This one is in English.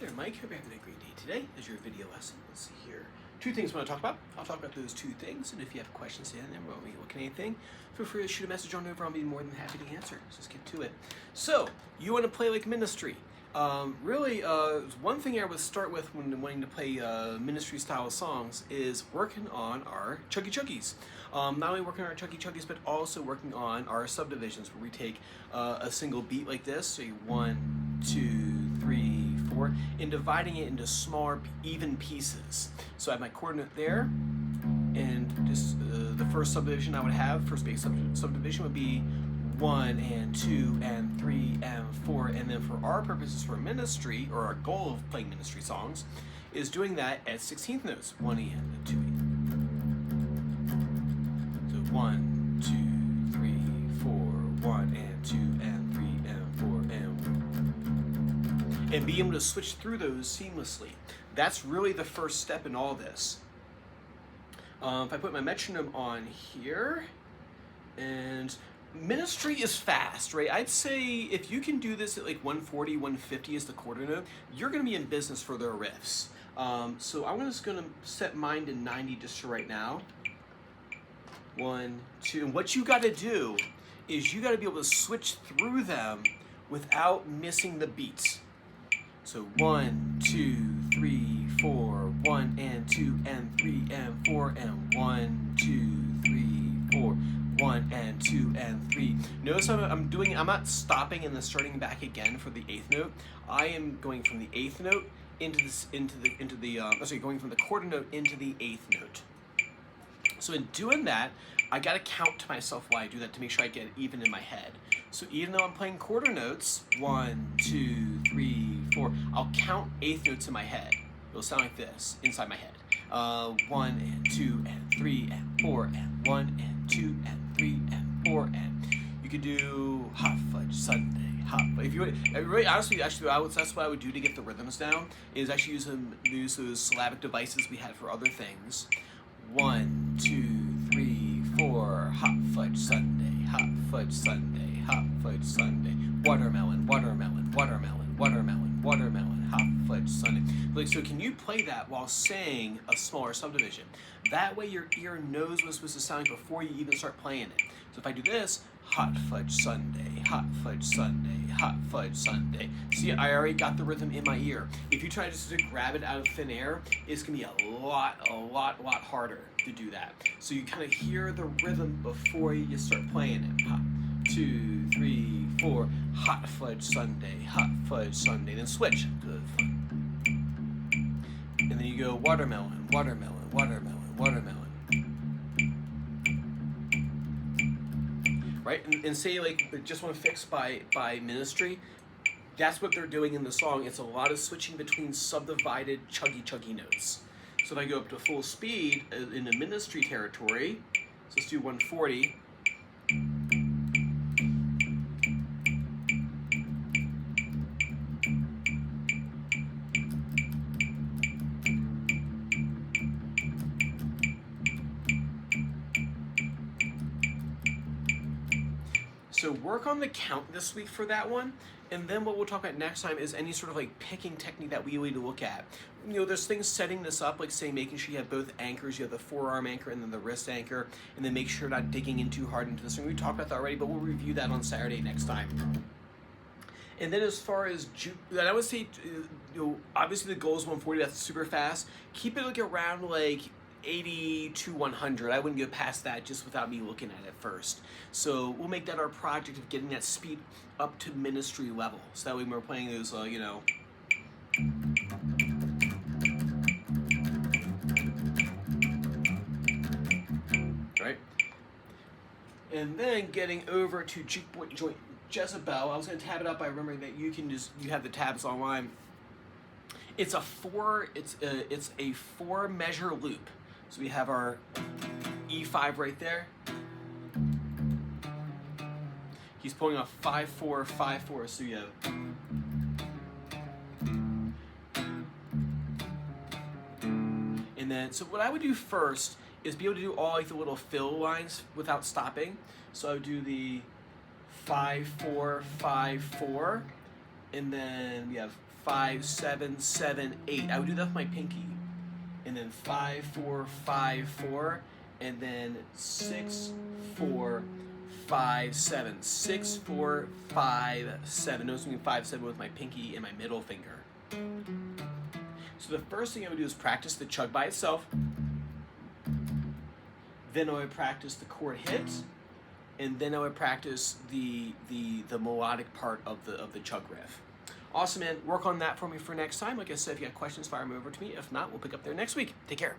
there, Mike. Hope you're having a great day today. As your video lesson, let's see here. Two things I want to talk about. I'll talk about those two things, and if you have questions in there, well, look at anything, feel free to shoot a message on over. I'll be more than happy to answer. Let's just get to it. So, you want to play like Ministry. One thing I would start with when wanting to play Ministry style songs is working on our Chuggy Chuggies. Not only working on our Chuggy Chuggies, but also working on our subdivisions, where we take a single beat like this, so you 1, 2, 3, 4, and dividing it into smaller, even pieces. So I have my coordinate there, and just the first subdivision I would have, first base subdivision would be 1 and 2 and 3 and 4, and then for our purposes for Ministry, or our goal of playing Ministry songs, is doing that at 16th notes, 1 E and 2 E. So 1, 2, 3, 4, 1 and 2 and 3 and 4 and be able to switch through those seamlessly. That's really the first step in all this. If I put my metronome on here, and Ministry is fast, right? I'd say if you can do this at like 140, 150 as the quarter note, you're going to be in business for their riffs. So I'm just going to set mine to 90 just for right now. 1, 2, and what you got to do is you got to be able to switch through them without missing the beats. So 1, 2, 3, 4, 1 and 2 and 3 and 4 and 1, 2, 3, 4. 1 and 2 and 3. Notice I'm not stopping and then starting back again for the 8th note. I am going from the 8th note going from the quarter note into the 8th note. So in doing that, I gotta count to myself while I do that to make sure I get it even in my head. So even though I'm playing quarter notes, 1, 2, 3, 4, I'll count 8th notes in my head. It'll sound like this inside my head. 1 and 2 and 3 and 4 and 1 and 2 and 3 and 4 and you could do Hot Fudge Sunday, Hot Fudge. If you would, really honestly, actually, that's what I would do to get the rhythms down. Is actually use those syllabic devices we had for other things. 1, 2, 3, 4. Hot Fudge Sunday, Hot Fudge Sunday, Hot Fudge Sunday. Watermelon, watermelon, watermelon, watermelon, watermelon. Hot Fudge Sunday. Like, so can you play that while saying a smaller subdivision? That way your ear knows what it's supposed to sound like before you even start playing it. So if I do this, Hot Fudge Sunday, Hot Fudge Sunday, Hot Fudge Sunday. See, I already got the rhythm in my ear. If you try just to grab it out of thin air, it's gonna be a lot harder to do that. So you kind of hear the rhythm before you start playing it. Hot, 2, 3, 4. Hot Fudge Sunday, Hot Fudge Sunday. Then switch. Good fun. And then you go watermelon, watermelon, watermelon, watermelon. Right? And say like just want to fix by Ministry. That's what they're doing in the song. It's a lot of switching between subdivided chuggy notes. So if I go up to full speed in the Ministry territory, so let's do 140. So work on the count this week for that one, and then what we'll talk about next time is any sort of like picking technique that we need to look at. You know, there's things setting this up, like say making sure you have both anchors, you have the forearm anchor and then the wrist anchor, and then make sure you're not digging in too hard into this. And we talked about that already, but we'll review that on Saturday next time. And then as far as I would say, obviously the goal is 140, that's super fast. Keep it like around like 80 to 100. I wouldn't go past that just without me looking at it first. So we'll make that our project of getting that speed up to Ministry level. So that way when we're playing those, right? And then getting over to Juke Boy Joint Jezebel. I was going to tab it up by remembering that you have the tabs online. It's a 4 measure loop. So we have our E5 right there. He's pulling off 5-4, 5-4, so you have. And then, so what I would do first is be able to do all like the little fill lines without stopping. So I would do the 5-4, 5-4, and then we have 5, 7, 7, 8. I would do that with my pinky. And then 5, 4, 5, 4, and then 6, 4, 5, 7. 6, 4, 5, 7. Notice me 5, 7 with my pinky and my middle finger. So the first thing I would do is practice the chug by itself. Then I would practice the chord hit, and then I would practice the melodic part of the chug riff. Awesome, man. Work on that for me for next time. Like I said, if you got questions, fire them over to me. If not, we'll pick up there next week. Take care.